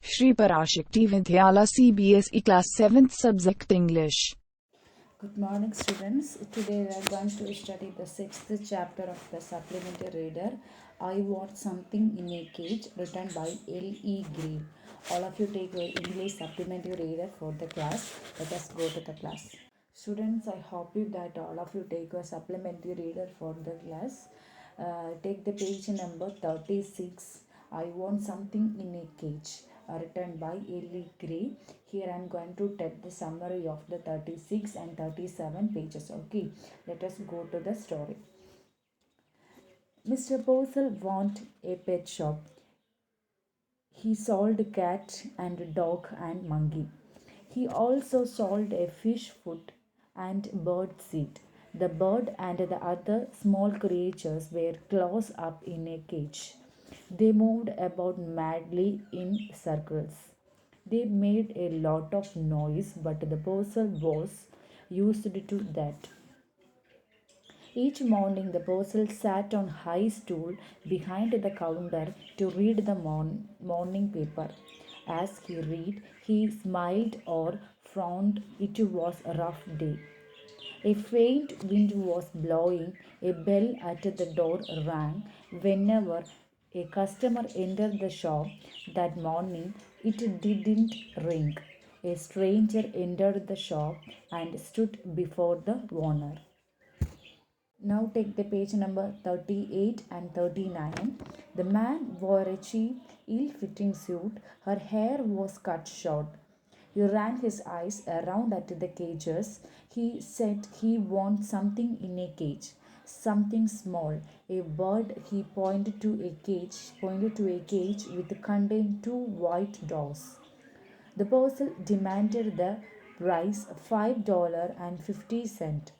Shri Parasakthi Vidyalaya Cbse Class 7th Subject English. Good morning, students. Today we are going to study the 6th chapter of the supplementary reader, I Want Something in a Cage, written by L.E. Green. All of you take your English supplementary reader for the class. Let us go to the class. Students, I hope you that all of you take your supplementary reader for the class. Take the page number 36. I Want Something in a Cage, written by Ellie Gray. Here I am going to take the summary of the 36 and 37 pages. Okay, let us go to the story. Mr. Purcell wanted a pet shop. He sold cat and dog and monkey. He also sold a fish food and bird seed. The bird and the other small creatures were closed up in a cage. They moved about madly in circles. They made a lot of noise, but the person was used to that. Each morning the person sat on high stool behind the counter to read the morning paper. As he read, he smiled or frowned. It was a rough day. A faint wind was blowing. A bell at the door rang. Whenever a customer entered the shop that morning, it didn't ring. A stranger entered the shop and stood before the owner. Now take the page number 38 and 39. The man wore a cheap, ill-fitting suit. Her hair was cut short. He ran his eyes around at the cages. He said he wanted something in a cage, something small. A bird. He pointed to a cage with contained two white doors. The person demanded the price $5.50.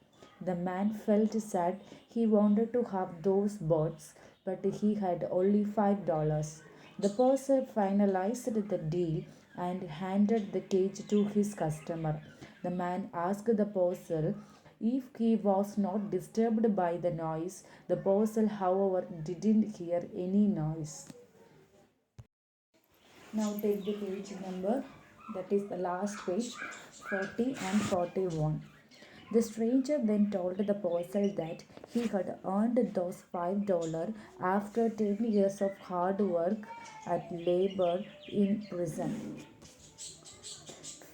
The man felt sad. He wanted to have those birds, but he had only $5. The person finalized the deal and handed the cage to his customer. The man asked the person if he was not disturbed by the noise. The person, however, didn't hear any noise. Now take the page number, that is the last page, 40 and 41. The stranger then told the person that he had earned those $5 after 10 years of hard work at labor in prison.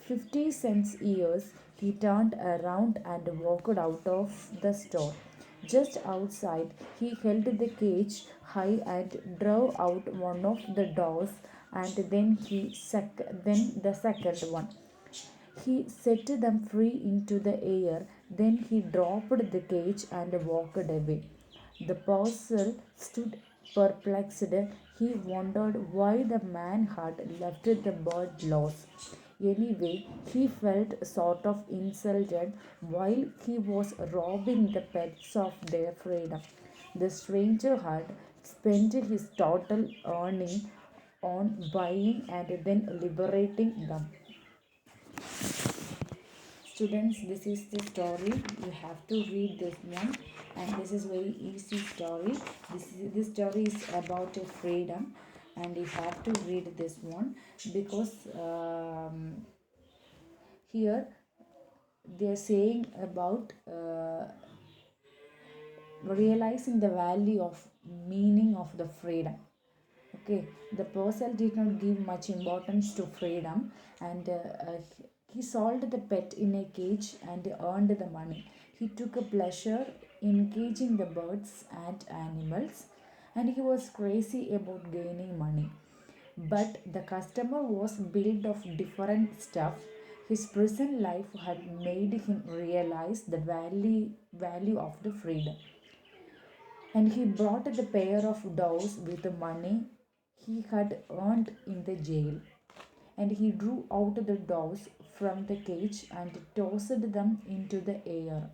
50 cents years, he turned around and walked out of the store. Just outside, he held the cage high and drove out one of the doors, and then the second one. He set them free into the air. Then he dropped the cage and walked away. The parcel stood perplexed. He wondered why the man had left the bird loose. Anyway, he felt sort of insulted while he was robbing the pets of their freedom. The stranger had spent his total earning on buying and then liberating them. Students, this is the story. You have to read this one, and this is very easy story. This story is about a freedom, and you have to read this one because here they are saying about realizing the value of meaning of the freedom. Okay, the person did not give much importance to freedom, and he sold the pet in a cage and earned the money. He took a pleasure in caging the birds and animals, and he was crazy about gaining money. But the customer was built of different stuff. His prison life had made him realize the value of the freedom. And he brought the pair of doves with the money he had earned in the jail. And he drew out the doves from the cage and tossed them into the air.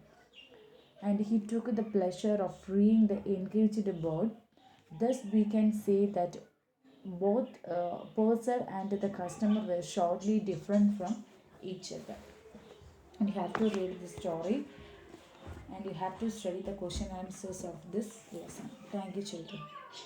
And he took the pleasure of freeing the engaged bird. Thus, we can say that both purser and the customer were shortly different from each other. And you have to read the story, and you have to study the question answers of this lesson. Thank you, children.